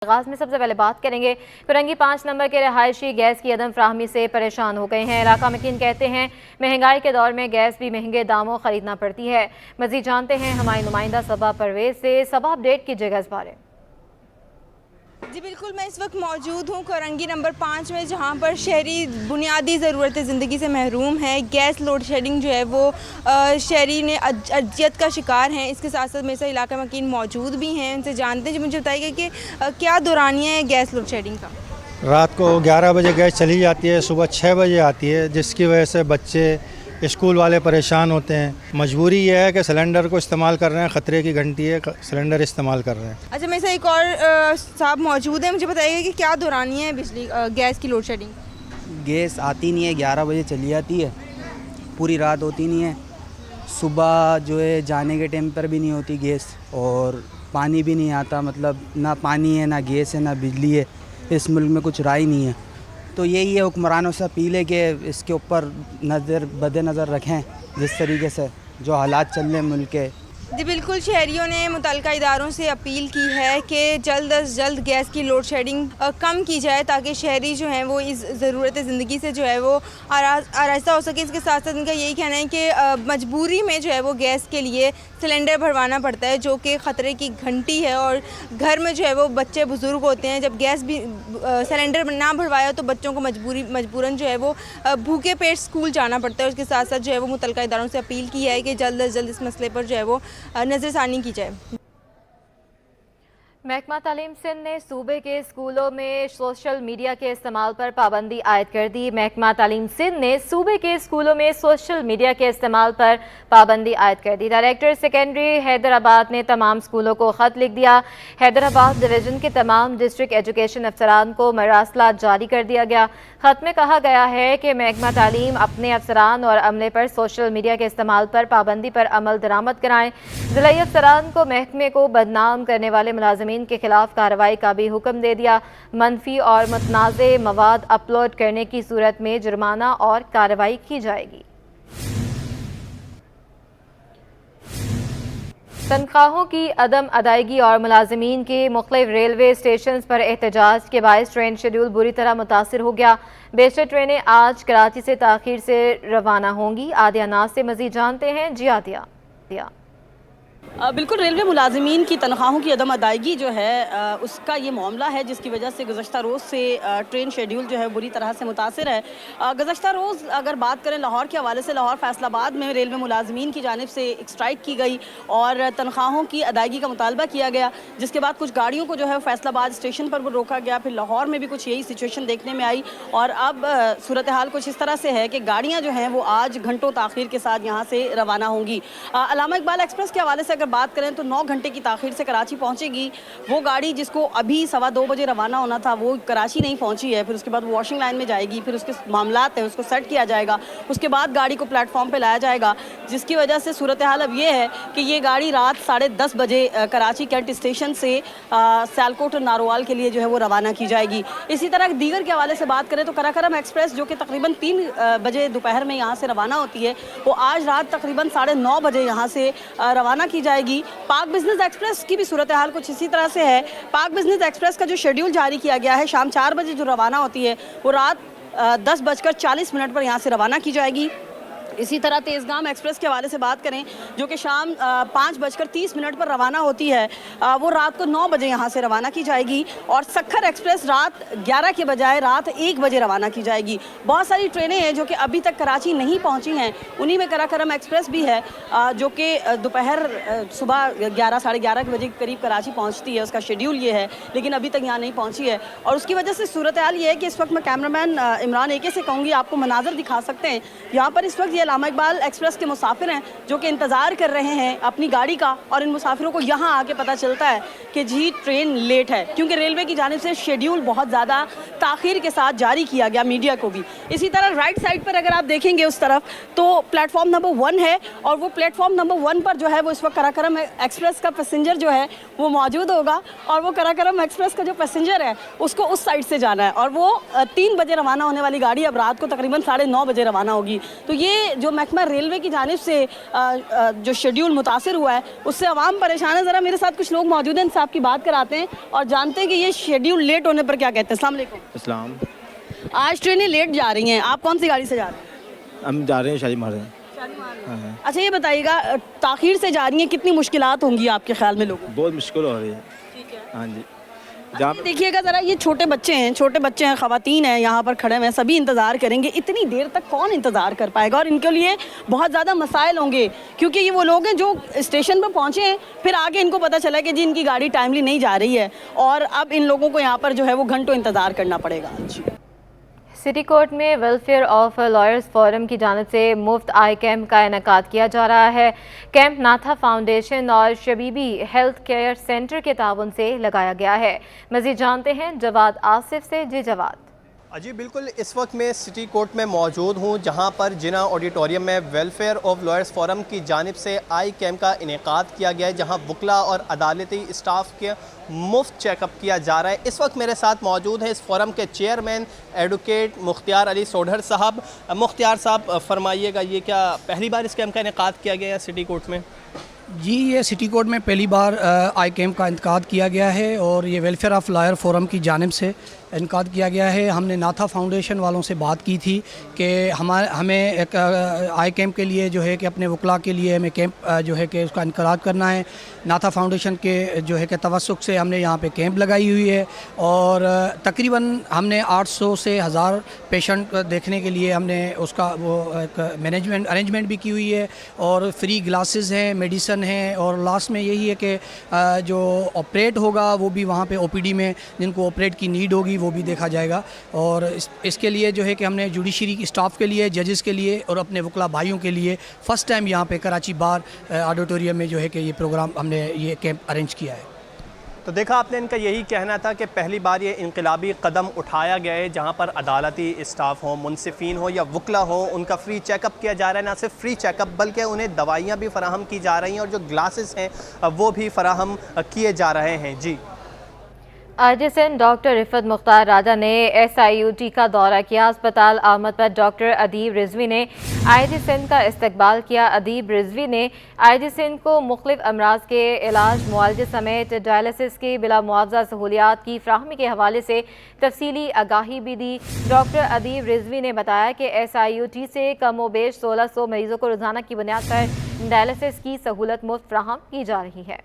आगाज में सबसे पहले बात करेंगे फिरंगी 5 नंबर के रहायशी गैस की अदम फ्राहमी से परेशान हो गए हैं। इलाका मकीन कहते हैं महंगाई के दौर में गैस भी महंगे दामों खरीदना पड़ती है। मजीद जानते हैं हमारी नुमाइंदा सबा परवेज से। सबा अपडेट कीजिएगा इस बारे। जी बिल्कुल, मैं इस वक्त मौजूद हूँ फिरंगी नंबर 5 में, जहाँ पर शहरी बुनियादी ज़रूरत ज़िंदगी से महरूम है। गैस लोड शेडिंग जो है वो शहरी ने अजियत का शिकार हैं। इसके साथ साथ मेरे साथ इलाका मकीन मौजूद भी हैं, उनसे जानते हैं। जो मुझे बताइएगा कि क्या दौरानिया है गैस लोड शेडिंग का। रात को 11 बजे गैस चली जाती है, सुबह 6 बजे आती है, जिसकी वजह से बच्चे स्कूल वाले परेशान होते हैं। मजबूरी यह है कि सिलेंडर को इस्तेमाल कर रहे हैं, ख़तरे की घंटी है, सिलेंडर इस्तेमाल कर रहे हैं। अच्छा, मेरे साथ एक और साहब मौजूद है, मुझे बताइएगा कि क्या दौरानिया है बिजली गैस की लोड शेडिंग। गैस आती नहीं है, 11 बजे चली जाती है, पूरी रात होती नहीं है। सुबह जो है जाने के टाइम पर भी नहीं होती गैस, और पानी भी नहीं आता। मतलब ना पानी है, ना गैस है, ना बिजली है। इस मुल्क में कुछ राय नहीं है। तो यही है, हुक्मरानों से अपील है कि इसके ऊपर नज़र रखें, जिस तरीके से जो हालात चल रहे हैं मुल्क के। जी बिल्कुल, शहरियों ने मुतल्लिका इदारों से अपील की है कि जल्द अज जल्द गैस की लोड शेडिंग कम की जाए, ताकि शहरी जो हैं वो इस ज़रूरत ज़िंदगी से जो है वो आरास्ता हो सके। इसके साथ साथ इनका यही कहना है कि मजबूरी में जो है वो गैस के लिए सिलेंडर भरवाना पड़ता है, जो कि ख़तरे की घंटी है। और घर में जो है वो बच्चे बुज़ुर्ग होते हैं, जब गैस भी सिलेंडर ना भरवाया तो बच्चों को मजबूरन जो है वो भूखे पेट स्कूल जाना पड़ता है। उसके साथ साथ जो है वो मुतल्लिका इदारों से अपील की है कि जल्द अज जल्द इस मसले पर जो है वो नज़रसानी की जाए। महकमा तालीम सिंध ने सूबे के स्कूलों में सोशल मीडिया के इस्तेमाल पर पाबंदी आयद कर दी। महकमा तालीम सिंध ने सूबे के स्कूलों में सोशल मीडिया के इस्तेमाल पर पाबंदी आयद कर दी। डायरेक्टर सेकेंडरी हैदराबाद ने तमाम स्कूलों को ख़त लिख दिया। हैदराबाद डिवीज़न के तमाम डिस्ट्रिक्ट एजुकेशन अफसरान को मरासला जारी कर दिया गया। ख़त में कहा गया है कि महकमा तालीम अपने अफसरान और अमले पर सोशल मीडिया के इस्तेमाल पर पाबंदी पर अमल दरामद कराएँ। ज़िला अफसरान को महकमे को बदनाम करने वाले मुलाजिमीन के खिलाफ कार्रवाई का भी हुक्म दे दिया। मनफी और मुतनाज़े मवाद अपलोड करने की सूरत में जुर्माना और कार्रवाई की जाएगी। तनख्वाहों की अदम अदायगी और मुलाजिमीन के मुख्तलिफ रेलवे स्टेशन पर एहतजाज के बायस ट्रेन शेड्यूल बुरी तरह मुतासिर हो गया। बेशतर ट्रेनें आज कराची से ताखीर से रवाना होंगी। आदिया नाज से मजीद जानते हैं। जी आदिया। बिल्कुल, रेलवे मुलाजिमीन की तनख्वाहों की अदम अदायगी जो है उसका ये मामला है, जिसकी वजह से गुज़श्ता रोज़ से ट्रेन शेड्यूल जो है बुरी तरह से मुतासिर है। गुज़श्ता रोज़ अगर बात करें लाहौर के हवाले से, लाहौर फैसलाबाद में रेलवे मुलाजिमीन की जानिब से एक स्ट्राइक की गई और तनख्वाहों की अदायगी का मुतालबा किया गया, जिसके बाद कुछ गाड़ियों को जो है फैसलाबाद स्टेशन पर वो रोका गया। फिर लाहौर में भी कुछ यही सिचुएशन देखने में आई और अब सूरत हाल कुछ इस तरह से है कि गाड़ियाँ जो हैं वो आज घंटों ताख़ीर के साथ यहाँ से रवाना होंगी। अल्लामा इकबाल एक्सप्रेस के हवाले से अगर बात करें तो 9 घंटे की ताख़ीर से कराची पहुंचेगी। वो गाड़ी जिसको अभी 2:15 बजे रवाना होना था वो कराची नहीं पहुंची है। फिर उसके बाद वॉशिंग लाइन में जाएगी, फिर उसके मामलात है उसको सेट किया जाएगा, उसके बाद गाड़ी को प्लेटफॉर्म पे लाया जाएगा, जिसकी वजह से सूरत हाल अब ये है कि ये गाड़ी रात 10:30 बजे कराची कैंट स्टेशन से सियालकोट और नारोवाल के लिए जो है वो रवाना की जाएगी। इसी तरह दीगर के हवाले से बात करें तो कराकरम एक्सप्रेस जो कि तकरीबन 3 बजे दोपहर में यहाँ से रवाना होती है, वो आज रात तकरीबन 9:30 बजे यहाँ से रवाना की जाएगी। पाक बिजनेस एक्सप्रेस की भी सूरत हाल कुछ इसी तरह से है। पाक बिजनेस एक्सप्रेस का जो शेड्यूल जारी किया गया है, शाम 4 बजे जो रवाना होती है वो रात 10:40 पर यहाँ से रवाना की जाएगी। इसी तरह तेज़गाम एक्सप्रेस के हवाले से बात करें जो कि शाम 5:30 पर रवाना होती है, वो रात को 9 बजे यहाँ से रवाना की जाएगी। और सखर एक्सप्रेस रात 11 के बजाय रात 1 बजे रवाना की जाएगी। बहुत सारी ट्रेनें हैं जो कि अभी तक कराची नहीं पहुँची हैं, उन्हीं में कराकरम एक्सप्रेस भी है जो कि दोपहर सुबह 11 साढ़े 11 के बजे के करीब कराची पहुँचती है। उसका शेड्यूल ये है, लेकिन अभी तक यहाँ नहीं पहुँची है और उसकी वजह से सूरत हाल ये है कि इस वक्त मैं कैमरामैन इमरान एके से कहूँगी आपको मनाजर दिखा सकते हैं। यहाँ पर इस वक्त अल्लामा इकबाल एक्सप्रेस के मुसाफिर हैं जो कि इंतज़ार कर रहे हैं अपनी गाड़ी का, और इन मुसाफिरों को यहाँ आके पता चलता है कि जी ट्रेन लेट है, क्योंकि रेलवे की जानिब से शेड्यूल बहुत ज़्यादा ताख़ीर के साथ जारी किया गया मीडिया को भी। इसी तरह राइट साइड पर अगर आप देखेंगे उस तरफ तो प्लेटफॉर्म नंबर 1 है और वो प्लेटफॉर्म नंबर 1 पर जो है वो इस वक्त कराकरम एक्सप्रेस का पैसेंजर जो है वो मौजूद होगा और वो कराकरम एक्सप्रेस का जो पैसेंजर है उसको उस साइड से जाना है और वो 3 बजे रवाना होने वाली गाड़ी अब रात को तकरीबन 9:30 बजे रवाना होगी। तो ये ये जो महकमा रेलवे की जानिब से जो शेड्यूल मुतासिर हुआ है उससे आवाम परेशान है। ज़रा मेरे साथ कुछ लोग मौजूद हैं, इनसे आपकी बात कराते हैं और जानते हैं कि ये शेड्यूल लेट होने पर क्या कहते हैं। अस्सलाम वालेकुम। इस्लाम। आज ट्रेनें लेट जा रही हैं, आप कौन सी गाड़ी से जा रहे हैं? हम जा रहे हैं शालीमार से। हाँ। अच्छा ये बताइएगा, ताखीर से जा रही हैं, कितनी मुश्किलात होंगी आपके ख्याल में लोगों को? बहुत मुश्किल हो रही है। ठीक है। हाँ जी। अच्छा, ये देखिएगा ज़रा, ये छोटे बच्चे हैं, ख़वातीन हैं, यहाँ पर खड़े हैं, सभी इंतज़ार करेंगे। इतनी देर तक कौन इंतज़ार कर पाएगा? और इनके लिए बहुत ज़्यादा मसाइल होंगे, क्योंकि ये वो लोग हैं जो स्टेशन पर पहुँचे हैं, फिर आगे इनको पता चला कि जी इनकी गाड़ी टाइमली नहीं जा रही है और अब इन लोगों को यहाँ पर जो है वो घंटों इंतज़ार करना पड़ेगा। सिटी कोर्ट में वेलफेयर ऑफ लॉयर्स फोरम की जानिब से मुफ्त आई कैम्प का इनेकाद किया जा रहा है। कैंप नाथा फाउंडेशन और शबीबी हेल्थ केयर सेंटर के ताउन से लगाया गया है। मज़ीद जानते हैं जवाद आसिफ से। जी जवाद। जी बिल्कुल, इस वक्त मैं सिटी कोर्ट में मौजूद हूँ, जहाँ पर जिना ऑडिटोरियम में वेलफेयर ऑफ लॉयर्स फोरम की जानिब से आई कैम्प का इनेकाद किया गया है, जहाँ वकला और अदालती स्टाफ के मुफ्त चेकअप किया जा रहा है। इस वक्त मेरे साथ मौजूद है इस फोरम के चेयरमैन एडवोकेट मुख्तियार अली सोढर साहब। मुख्तियार साहब फरमाइएगा, ये क्या पहली बार इस कैम्प का इनेकाद किया गया है सिटी कोर्ट में? जी, ये सिटी कोर्ट में पहली बार आई कैम्प का इनेकाद किया गया है और ये वेलफेयर ऑफ लॉयर फोरम की जानिब से इनेकाद किया गया है। हमने नाथा फाउंडेशन वालों से बात की थी कि हमें एक आई कैम्प के लिए जो है कि अपने वकला के लिए हमें कैंप जो है कि उसका इनेकाद करना है। नाथा फाउंडेशन के जो है कि तवस्सुक से हमने यहाँ पे कैंप लगाई हुई है और तकरीबन हमने 800 से 1000 पेशेंट देखने के लिए हमने उसका वो एक अरेंजमेंट भी की हुई है और फ्री ग्लासेस हैं, मेडिसन है और लास्ट में यही है कि जो ऑपरेट होगा वो भी वहाँ पे ओपीडी में जिनको ऑपरेट की नीड होगी वो भी देखा जाएगा। और इसके लिए जो है कि हमने जुडिशरी की स्टाफ के लिए, जजेस के लिए और अपने वकला भाइयों के लिए फ़र्स्ट टाइम यहाँ पे कराची बार ऑडिटोरियम में जो है कि ये प्रोग्राम हमने ये कैंप अरेंज किया है। तो देखा आपने, इनका यही कहना था कि पहली बार ये इनकलाबी कदम उठाया गया है, जहाँ पर अदालती स्टाफ हो, मुनसिफीन हो या वकला हो, उनका फ्री चेकअप किया जा रहा है। ना सिर्फ फ्री चेकअप बल्कि उन्हें दवाइयाँ भी फराहम की जा रही हैं और जो ग्लासेस हैं वो भी फराहम किए जा रहे हैं। जी आईजी डॉक्टर रिफत मुख्तार राजा ने SIUT का दौरा किया। अस्पताल आमद पर डॉक्टर अदीब रिजवी ने आईजी सिंध का इस्तकबाल किया। अदीब रिजवी ने आईजी सिंध को मुख्तलिफ अमराज के इलाज, मुआलजे समेत डायलिसिस की बिला मुआवजा सहूलियात की फ्राहमी के हवाले से तफसीली आगाही भी दी। डॉक्टर अदीब रिजवी ने बताया कि SIUT से कम व बेश 1600 मरीजों को रोजाना की बुनियाद पर डायलिसिस की सहूलत मुफ्त फ्राहम की जा रही है।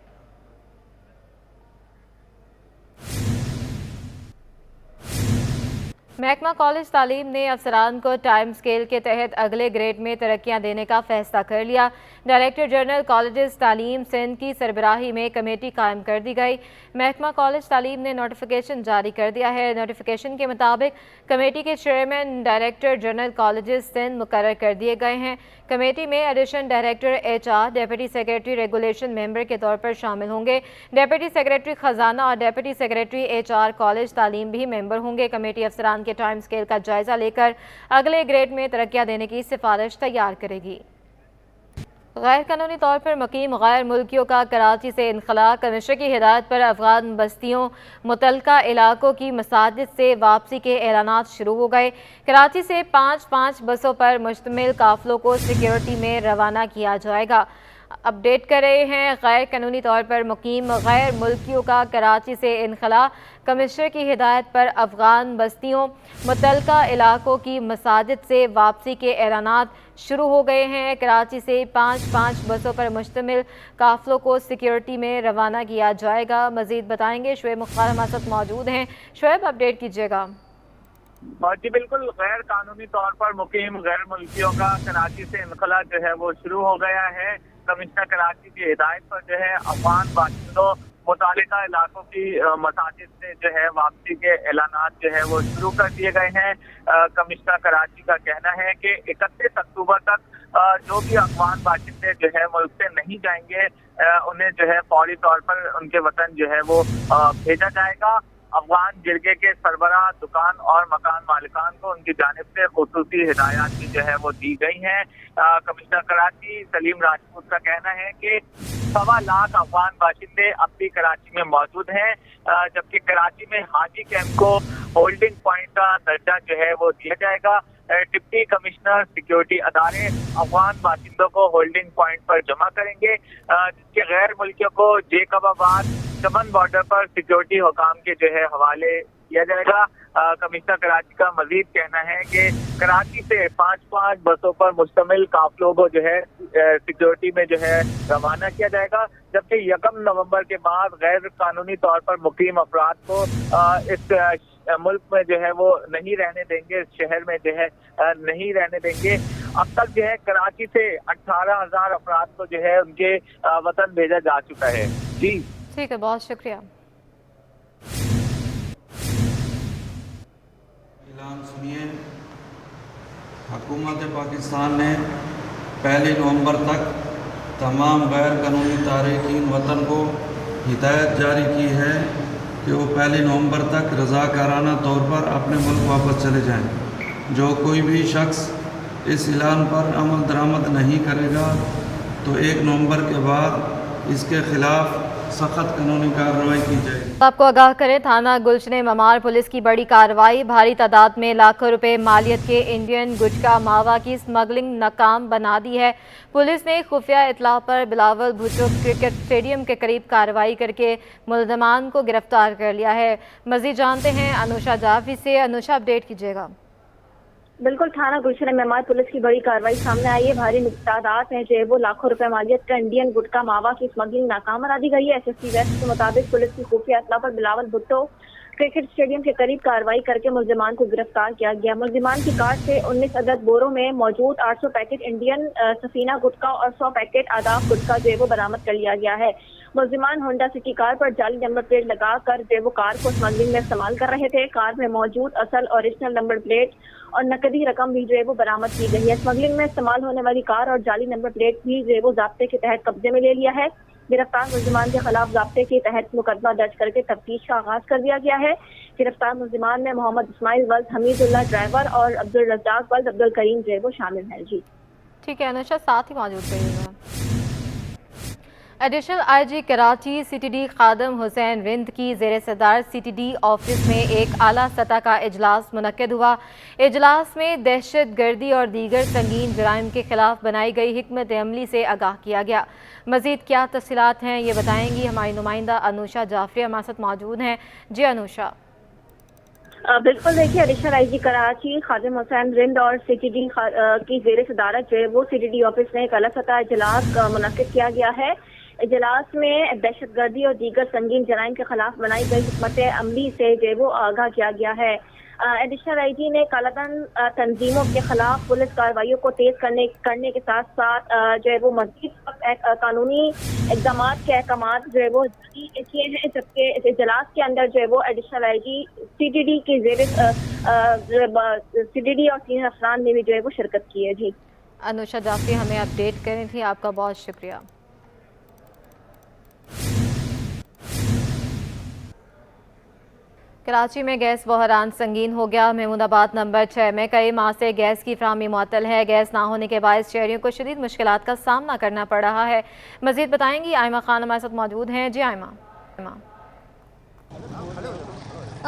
महकमा कॉलेज तालीम ने अफसरान को टाइम स्केल के तहत अगले ग्रेड में तरक्कियां देने का फैसला कर लिया। डायरेक्टर जनरल कॉलेजेस तालीम सिंध की सरबराही में कमेटी कायम कर दी गई। महकमा कॉलेज तालीम ने नोटिफिकेशन जारी कर दिया है। नोटिफिकेशन के मुताबिक कमेटी के chairman director general colleges Sindh मुकर्रर कर दिए गए हैं। कमेटी में additional director HR, deputy secretary regulation member के तौर पर शामिल होंगे। डेप्यूटी सेक्रेटरी खजाना और डेप्यूटी सेक्रेटरी HR कॉलेज तालीम भी मेंबर होंगे। कमेटी अफसरान के टाइम स्केल का जायजा लेकर अगले ग्रेड में तरक्कियां देने की सिफारिश तैयार करेगी। गैर कानूनी तौर पर मुकीम गैर मुल्कियों का कराची से इनखला। कमिश्नर की हिदायत पर अफगान बस्तियों मुतलका इलाकों की मसाजिद से वापसी के ऐलानात शुरू हो गए। कराची से 5-5 बसों पर मुश्तमिल काफिलों को सिक्योरिटी में रवाना किया जाएगा। अपडेट कर रहे हैं, गैर कानूनी तौर पर मुकीम गैर मुल्कियों का कराची से इनखला। कमिश्नर की हिदायत पर अफगान बस्तियों मुतलका इलाकों की मसाजिद से वापसी के ऐलानात शुरू हो गए हैं। कराची से 5-5 बसों पर मुश्तमिल काफिलों को सिक्योरिटी में रवाना किया जाएगा। मजीद बताएंगे शुएब मुख्तार हमारे साथ मौजूद हैं। शुएब, अपडेट कीजिएगा। जी बिल्कुल, गैर कानूनी तौर पर मुकीम गैर मुल्कियों का कराची से इनखला जो है वो शुरू हो गया है। कमिश्नर कराची की हिदायत पर जो है अफगान बाशिंदों मुतालिका इलाकों की मसाजिद से जो है वापसी के ऐलानात जो है वो शुरू कर दिए गए हैं। कमिश्नर कराची का कहना है कि 31 अक्टूबर तक जो भी अफगान बाशिंदे जो है मुल्क से नहीं जाएंगे उन्हें जो है फौरी तौर पर उनके वतन जो है वो भेजा जाएगा। अफगान जिरगे के सरबराह, दुकान और मकान मालिकान को उनकी जानिब से खुसूसी हिदायत भी जो है वो दी गई हैं। कमिश्नर कराची सलीम राजपूत का कहना है कि 1.25 लाख अफगान बाशिंदे अब भी कराची में मौजूद हैं, जबकि कराची में हाजी कैंप को होल्डिंग पॉइंट का दर्जा जो है वो दिया जाएगा। डिप्टी कमिश्नर सिक्योरिटी अदारे अफगान बाशिंदों को होल्डिंग पॉइंट पर जमा करेंगे, जिसके गैर मुल्कियों को जेकबाबाद चमन बॉर्डर पर सिक्योरिटी हुकाम के जो है हवाले किया जाएगा। कमिश्नर कराची का मजीद कहना है कि कराची से 5 बसों पर मुश्तमिल काफिलों को जो है सिक्योरिटी में जो है रवाना किया जाएगा, जबकि 1 नवंबर के बाद गैर कानूनी तौर पर मुकीम अफराद को इस मुल्क में जो है वो नहीं रहने देंगे, इस शहर में जो है नहीं रहने देंगे। अब तक जो है कराची से 18,000 अफराद को जो है उनके वतन भेजा जा चुका है। जी ठीक है, बहुत शुक्रिया। ऐलान सुनिए, हुकूमत पाकिस्तान ने 1 नवंबर तक तमाम गैर कानूनी तारकीन वतन को हिदायत जारी की है कि वो 1 नवंबर तक रज़ाकाराना तौर पर अपने मुल्क वापस चले जाएं। जो कोई भी शख्स इस ऐलान पर अमल दरामद नहीं करेगा तो 1 नवंबर के बाद इसके खिलाफ सख्त कानूनी कार्रवाई की जाएगी। आपको आगाह करें, थाना गुलशन ममार पुलिस की बड़ी कार्रवाई, भारी तादाद में लाखों रुपए मालियत के इंडियन गुटखा मावा की स्मगलिंग नाकाम बना दी है। पुलिस ने खुफिया इतला पर बिलावल भुट्टो क्रिकेट स्टेडियम के करीब कार्रवाई करके मुलजमान को गिरफ्तार कर लिया है। मजीद जानते हैं अनुषा जाफी से। अनुषा, अपडेट कीजिएगा। बिल्कुल, थाना गुलशन मेमार पुलिस की बड़ी कार्रवाई सामने आई है। भारी तादाद में जो है वो लाखों रुपए मालियत का इंडियन गुटखा मावा की स्मगलिंग नाकाम बना दी गई है। SSP वेस्ट के मुताबिक पुलिस की खुफिया इत्तला पर बिलावल भुट्टो क्रिकेट स्टेडियम के करीब कार्रवाई करके मुलजमान को गिरफ्तार किया गया। मुलजमान की कार से 19 अदद बोरों में मौजूद 800 पैकेट इंडियन सफीना गुटखा और 100 पैकेट आदाब गुटखा जो है वो बरामद कर लिया गया है। मुलजमान होंडा सिटी कार पर जाली नंबर प्लेट लगाकर जो है वो कार को स्मगलिंग में इस्तेमाल कर रहे थे। कार में मौजूद असल ओरिजिनल नंबर प्लेट और नकदी रकम भी जो है वो बरामद की गई है। स्मगलिंग में इस्तेमाल होने वाली कार और जाली नंबर प्लेट भी जो है वो ज़ाब्ते के तहत कब्जे में ले लिया है। गिरफ्तार मुलजमान के खिलाफ ज़ाब्ते के तहत मुकदमा दर्ज करके तफ्तीश का आगाज कर दिया गया है। गिरफ्तार मुलजमान में मोहम्मद इस्माइल वल्द हमीदुल्लाह ड्राइवर और अब्दुल रज़ाक वल्द अब्दुल करीम जो है वो शामिल है। जी ठीक है अनुषा, साथ ही मौजूद रहिएगा। Additional IG Karachi CTD Khadam Hussain Rind की ज़ेर सदार CTD ऑफिस में एक आला सतह का इजलास मुनक्किद हुआ। इजलास में दहशत गर्दी और दीगर संगीन जराइम के खिलाफ बनाई गई हिकमत अमली से आगाह किया गया। मज़ीद क्या तफसीलात हैं ये बताएंगी हमारी नुमाइंदा अनुषा जाफरी हमारे साथ मौजूद हैं। जी अनुषा। बिल्कुल, देखिए, एडिशनल IG कराची खादिम हुसैन रिंद और CTD की ज़ेर सदारत जो है वो CTD ऑफिस में एक आला सतह इजलास मुनक्किद किया गया है। इजलास में दहशतगर्दी और दीगर संगीन जराइम के खिलाफ बनाई गई हिकमत अमली से जो है वो आगाह किया गया है। एडिशनल IG ने कालाधन तंजीमों के खिलाफ पुलिस कार्रवाइयों को तेज करने के साथ साथ जो है वो मज़ीद कानूनी इक़दाम के अहकाम जो है वो किए हैं। जबकि इस इजलास के अंदर जो है वो एडिशनल IG CTD की CTD और सीनियर अफसरान ने भी जो है वो शिरकत की है। जी अनुषा जाफरी हमें अपडेट करें थी, आपका बहुत शुक्रिया। कराची में गैस बहरान संगीन हो गया। महमूदाबाद नंबर 6 में कई माह से गैस की फ्राहमी मुअत्तल है। गैस ना होने के बायस शहरियों को शदीद मुश्किलात का सामना करना पड़ रहा है। मज़ीद बताएंगी आयमा खान हमारे साथ मौजूद हैं। जी आयमा।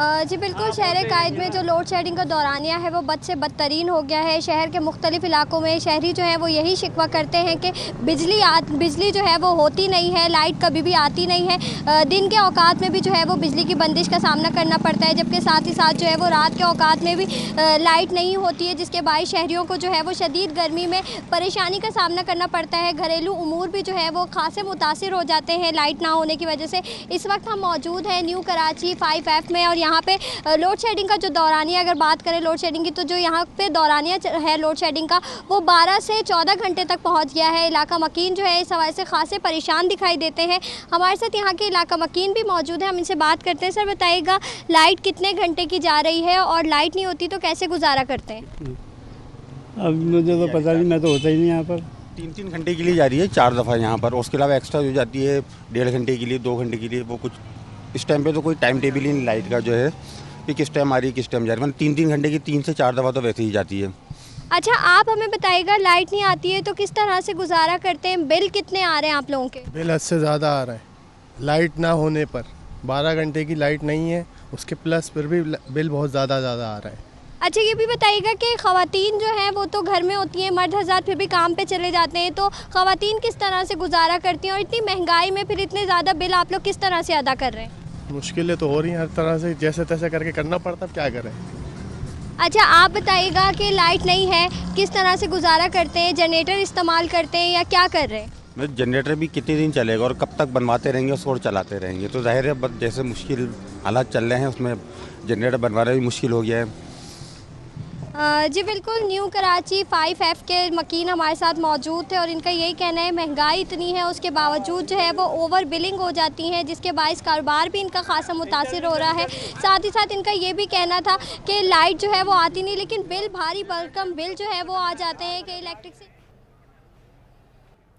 जी बिल्कुल, शहर कायद में जो लोड शेडिंग का दौरानिया है वो बद से बदतरीन हो गया है। शहर के मुख्तलिफ इलाकों में शहरी जो है वो यही शिकवा करते हैं कि बिजली जो है वो होती नहीं है, लाइट कभी भी आती नहीं है। दिन के औकात में भी जो है वो बिजली की बंदिश का सामना करना पड़ता है, जबकि साथ ही साथ जो है वो रात के औकात में भी लाइट नहीं होती है, जिसके बायस शहरियों को जो है वो शदीद गर्मी में परेशानी का सामना करना पड़ता है। घरेलू उमूर भी जो है वो खासे मुतासिर हो जाते हैं लाइट ना होने की वजह से। इस वक्त हम मौजूद हैं न्यू कराची 5F में और यहाँ पे लोड शेडिंग का जो दौरानिया, अगर बात करें लोड शेडिंग की, तो जो यहाँ पे दौरानिया है लोड शेडिंग का वो 12 से 14 घंटे तक पहुँच गया है। इलाका मकीन जो है इस हवाले से खासे परेशान दिखाई देते हैं। हमारे साथ यहाँ के इलाका मकीन भी मौजूद है, हम इनसे बात करते हैं। सर बताइएगा, लाइट कितने घंटे की जा रही है और लाइट नहीं होती तो कैसे गुजारा करते हैं? अब मुझे तो पता नहीं, मैं तो होता ही नहीं यहाँ पर। 3-3 घंटे के लिए जा रही है 4 दफ़ा यहाँ पर, उसके अलावा एक्स्ट्रा हो जाती है 1.5 घंटे के लिए, 2 घंटे के लिए, वो कुछ इस टाइम पे तो कोई टाइम टेबल ही नहीं लाइट का जो है कि किस टाइम आ रही है किस टाइम जा रही है, मतलब 3-3 घंटे की 3 से 4 दफ़ा तो वैसे ही जाती है। अच्छा, आप हमें बताइएगा, लाइट नहीं आती है तो किस तरह से गुजारा करते हैं? बिल कितने आ रहे हैं आप लोगों के? बिल हद से ज़्यादा आ रहा है लाइट ना होने पर। 12 घंटे की लाइट नहीं है उसके प्लस फिर भी बिल बहुत ज़्यादा आ रहा है। अच्छा, ये भी बताइएगा कि ख़वातीन जो हैं वो तो घर में होती हैं, मर्द हज़रात फिर भी काम पे चले जाते हैं, तो ख़वातीन किस तरह से गुजारा करती हैं? और इतनी महंगाई में फिर इतने ज़्यादा बिल आप लोग किस तरह से अदा कर रहे हैं? मुश्किलें तो हो रही हैं हर तरह से, जैसे तैसे करके करना पड़ता, अब क्या करें। अच्छा, आप बताइएगा कि लाइट नहीं है, किस तरह से गुजारा करते हैं? जनरेटर इस्तेमाल करते हैं या क्या कर रहे हैं? जनरेटर भी कितने दिन चलेगा और कब तक बनवाते रहेंगे और चलाते रहेंगे, तो जाहिर है जैसे मुश्किल हालात चल रहे हैं उसमें जनरेटर बनवाना भी मुश्किल हो गया है। जी बिल्कुल, न्यू कराची 5F के मकीन हमारे साथ मौजूद थे और इनका यही कहना है महंगाई इतनी है उसके बावजूद जो है वो ओवर बिलिंग हो जाती है, जिसके बायस कारोबार भी इनका खासा मुतासिर हो रहा है। साथ ही साथ इनका ये भी कहना था कि लाइट जो है वो आती नहीं, लेकिन बिल भारी भरकम बिल जो है वो आ जाते हैं कि इलेक्ट्रिक से।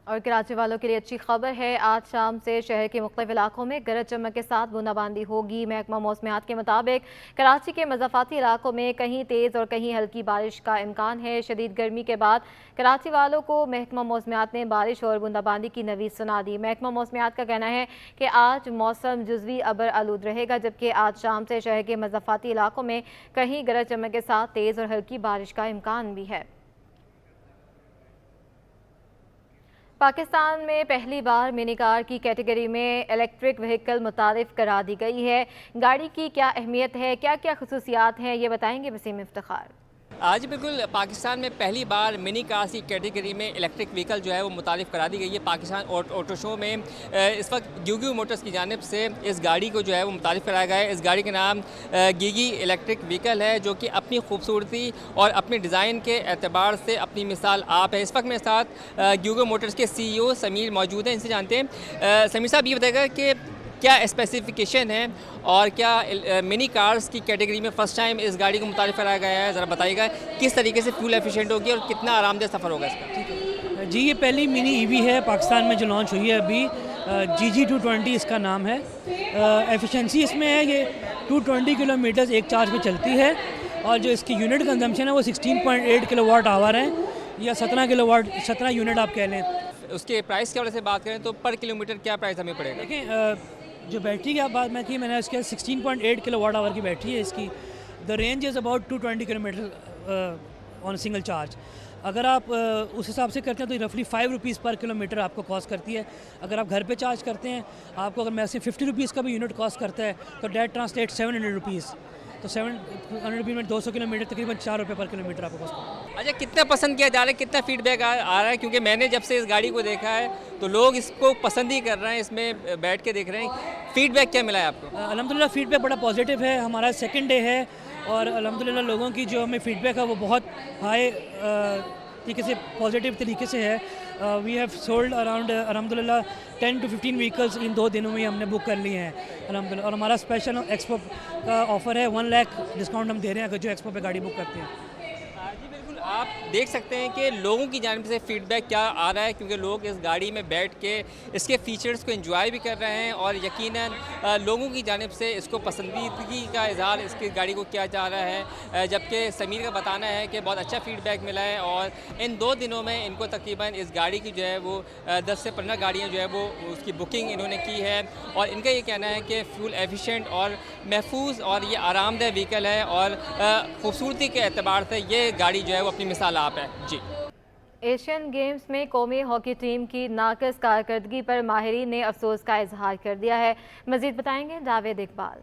और कराची वालों के लिए अच्छी खबर है, आज शाम से शहर के मुख्तलिफ इलाकों में गरज चमक के साथ बूंदाबांदी होगी। महकमा मौसमियात के मुताबिक कराची के मज़ाफ़ाती इलाकों में कहीं तेज़ और कहीं हल्की बारिश का इम्कान है। शदीद गर्मी के बाद कराची वालों को महकमा मौसमियात ने बारिश और बूंदाबांदी की नवीद सुना दी। महकमा मौसमियात का कहना है कि आज मौसम जुज़वी अबर आलूद रहेगा, जबकि आज शाम से शहर के मज़ाफ़ाती इलाकों में कहीं गरज चमक के साथ तेज़ और हल्की बारिश का इम्कान भी है। पाकिस्तान में पहली बार मिनी कार की कैटेगरी में इलेक्ट्रिक व्हीकल मुतारिफ करा दी गई है। गाड़ी की क्या अहमियत है, क्या क्या खुसूसियात हैं, ये बताएंगे वसीम इफ्तिखार। आज बिल्कुल पाकिस्तान में पहली बार मिनी कार की कैटेगरी में इलेक्ट्रिक व्हीकल जो है वो मुतारिफ करा दी गई है। पाकिस्तान ऑटो शो में इस वक्त ग्यूगी मोटर्स की जानिब से इस गाड़ी को जो है वो मुतारिफ कराया गया है। इस गाड़ी के नाम गीगी इलेक्ट्रिक व्हीकल है, जो कि अपनी खूबसूरती और अपने डिज़ाइन के एतबार से अपनी मिसाल आप है। इस वक्त मेरे साथ ग्यूगी मोटर्स के CEO समीर मौजूद हैं, इनसे जानते हैं। समीर साहब, ये बताएगा कि क्या स्पेसिफिकेशन है और क्या मिनी कार्स की कैटेगरी में फ़र्स्ट टाइम इस गाड़ी को मुतारिफ कराया गया है? ज़रा बताइएगा किस तरीके से फ्यूल एफिशिएंट होगी और कितना आरामदेह सफ़र होगा इसका। जी, ये पहली मिनी EV है पाकिस्तान में जो लॉन्च हुई है अभी। GG220 इसका नाम है। एफिशिएंसी इसमें है ये 220 किलोमीटर एक चार्ज पे चलती है और जो इसकी यूनिट कंजम्पशन है वो 16.8 किलोवाट आवर है या 17 यूनिट आप कह लें। उसके प्राइस के वाले से बात करें तो पर किलोमीटर क्या प्राइस हमें पड़ेगा? देखें, जो बैटरी की आप बात मैं की, मैंने इसके 16.8 किलोवाट आवर की बैटरी है इसकी। The range is about 220 kilometre on single charge. अगर आप उस हिसाब से करते हैं तो रफली 5 रुपीज़ पर किलोमीटर आपको कॉस्ट करती है। अगर आप घर पे चार्ज करते हैं, आपको अगर मैसे 50 रुपीज़ का भी यूनिट कॉस्ट करता है तो डेट ट्रांसलेट 700 रुपीज़, तो 700 रुपीज़ में 200 किलोमीटर तकरीबन 4 रुपये पर किलोमीटर आपको कॉस्ट करता है। अच्छा, कितना पसंद किया जा रहा है, कितना फीडबैक आ रहा है? क्योंकि मैंने जब से इस गाड़ी को देखा है तो लोग इसको पसंद ही कर रहे हैं, इसमें बैठ के देख रहे हैं। फीडबैक क्या मिला है आपको? अल्हम्दुलिल्लाह फीडबैक बड़ा पॉजिटिव है। हमारा सेकंड डे है और अल्हम्दुलिल्लाह लोगों की जो हमें फीडबैक है वो बहुत हाई तरीके से पॉजिटिव तरीके से है। वी हैव सोल्ड अराउंड अल्हम्दुलिल्लाह 10 to 15 व्हीकल्स इन 2 दिनों में हमने बुक कर लिए हैं अल्हम्दुलिल्लाह। और हमारा स्पेशल एक्सपो का ऑफ़र है, 1 लाख डिस्काउंट हम दे रहे हैं अगर जो एक्सपो पे गाड़ी बुक करते हैं। आप देख सकते हैं कि लोगों की जानिब से फीडबैक क्या आ रहा है, क्योंकि लोग इस गाड़ी में बैठ के इसके फ़ीचर्स को एंजॉय भी कर रहे हैं और यकीनन लोगों की जानिब से इसको पसंदीदगी का इज़हार इसकी गाड़ी को किया जा रहा है। जबकि समीर का बताना है कि बहुत अच्छा फ़ीडबैक मिला है और इन 2 दिनों में इनको तकरीबन इस गाड़ी की जो है वो 10 से 15 गाड़ियाँ जो है वो उसकी बुकिंग इन्होंने की है। और इनका ये कहना है कि फ्यूल एफिशिएंट और महफूज और ये आरामदेह व्हीकल है और खूबसूरती के एतबार से ये गाड़ी जो है वो अपनी मिसाल आप है। जी, एशियन गेम्स में कौमी हॉकी टीम की नाक़िस कारकर्दगी पर माहिरीन ने अफसोस का इजहार कर दिया है। मज़ीद बताएंगे जावेद इकबाल।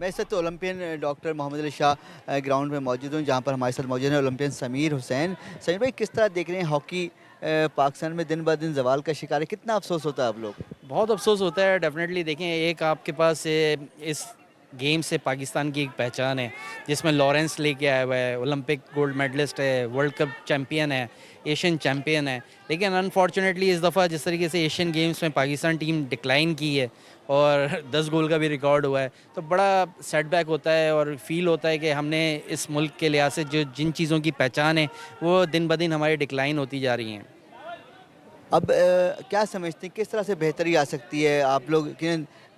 मैं इस वक्त Olympian doctor Mohammad Ali Shah ground में मौजूद हूँ, जहाँ पर हमारे साथ मौजूद है ओलंपियन समीर हुसैन। समीर भाई, किस तरह देख रहे हैं हॉकी पाकिस्तान में दिन ब दिन जवाल का शिकार है, कितना अफसोस होता है आप लोग? बहुत अफसोस होता है डेफिनेटली। देखें, एक आपके पास इस गेम से पाकिस्तान की एक पहचान है जिसमें लॉरेंस लेके आया हुआ है, ओलंपिक गोल्ड मेडलिस्ट है, वर्ल्ड कप चैम्पियन है, एशियन चैम्पियन है। लेकिन अनफॉर्चुनेटली इस दफ़ा जिस तरीके से एशियन गेम्स में पाकिस्तान टीम डिक्लाइन की है और 10 गोल का भी रिकॉर्ड हुआ है, तो बड़ा सेटबैक होता है और फील होता है कि हमने इस मुल्क के लिहाज से जो जिन चीज़ों की पहचान है वो दिन ब दिन हमारी डिक्लाइन होती जा रही हैं। अब क्या समझते हैं किस तरह से बेहतरी आ सकती है? आप लोग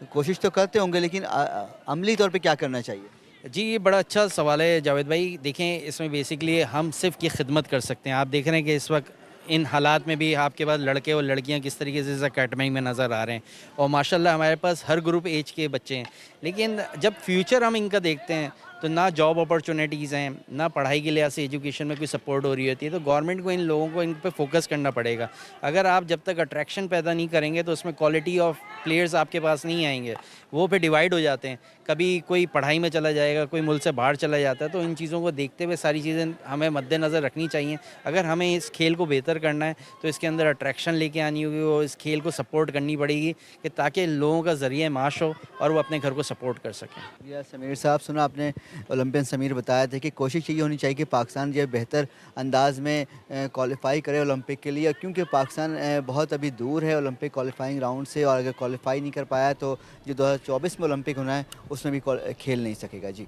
कोशिश तो करते होंगे, लेकिन अमली तौर पे क्या करना चाहिए? जी, ये बड़ा अच्छा सवाल है जावेद भाई। देखें, इसमें बेसिकली हम सिर्फ की खिदमत कर सकते हैं। आप देख रहे हैं कि इस वक्त इन हालात में भी आपके पास लड़के और लड़कियां किस तरीके से इस अकेडमी में नज़र आ रहे हैं, और माशाल्लाह हमारे पास हर ग्रुप एज के बच्चे हैं। लेकिन जब फ्यूचर हम इनका देखते हैं तो ना जॉब अपॉर्चुनिटीज़ हैं, ना पढ़ाई के लिहाज से एजुकेशन में कोई सपोर्ट हो रही होती है। तो गवर्नमेंट को इन लोगों को इन पे फोकस करना पड़ेगा। अगर आप जब तक अट्रैक्शन पैदा नहीं करेंगे तो उसमें क्वालिटी ऑफ प्लेयर्स आपके पास नहीं आएंगे, वो पे डिवाइड हो जाते हैं। कभी कोई पढ़ाई में चला जाएगा, कोई मुल्क से बाहर चला जाता है। तो इन चीज़ों को देखते हुए सारी चीज़ें हमें मद्देनज़र रखनी चाहिए। अगर हमें इस खेल को बेहतर करना है तो इसके अंदर अट्रैक्शन लेके आनी होगी, और इस खेल को सपोर्ट करनी पड़ेगी कि ताकि लोगों का ज़रिए माश हो और वो अपने घर को सपोर्ट कर सकें। या समीर साहब, सुना आपने ओलंपियन समीर बताया था कि कोशिश यही होनी चाहिए कि पाकिस्तान जो है बेहतर अंदाज में क्वालिफाई करे ओलंपिक के लिए, क्योंकि पाकिस्तान बहुत अभी दूर है ओलंपिक क्वालिफाइंग राउंड से, और अगर क्वालिफाई नहीं कर पाया तो जो 2024 में ओलंपिक होना है उसमें भी खेल नहीं सकेगा। जी।